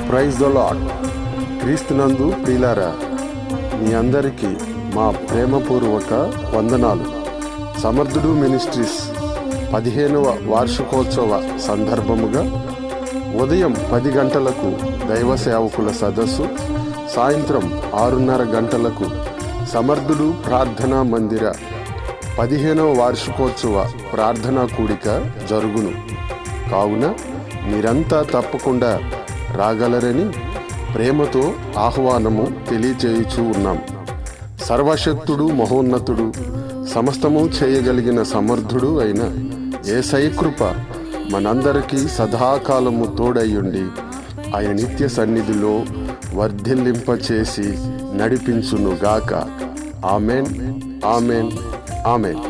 Praise the lord. క్రీస్తునందు ప్రియులారా, మీ అందరికీ మా ప్రేమపూర్వక వందనాలు. సమర్థుడు మినిస్ట్రీస్ 15వ వార్షికోత్సవ సందర్భముగా ఉదయం 10 గంటలకు దైవ సేవకుల సదస్సు, సాయంత్రం 6:30 గంటలకు సమర్థుడు ప్రార్థనా మందిర 15వ వార్షికోత్సవ ప్రార్థనా కూడిక జరుగును. కావున మీరంతా తప్పకుండా రాగలరని ప్రేమతో ఆహ్వానము తెలియచేయుచూ ఉన్నాం. సర్వశక్తుడు, మహోన్నతుడు, సమస్తము చేయగలిగిన సమర్థుడు అయిన యేసయ్య కృప మనందరికీ సదాకాలము తోడయ్యుండి ఆయన నిత్య సన్నిధిలో వర్ధిల్లింపచేసి నడిపించునుగాక. Amen, amen, amen.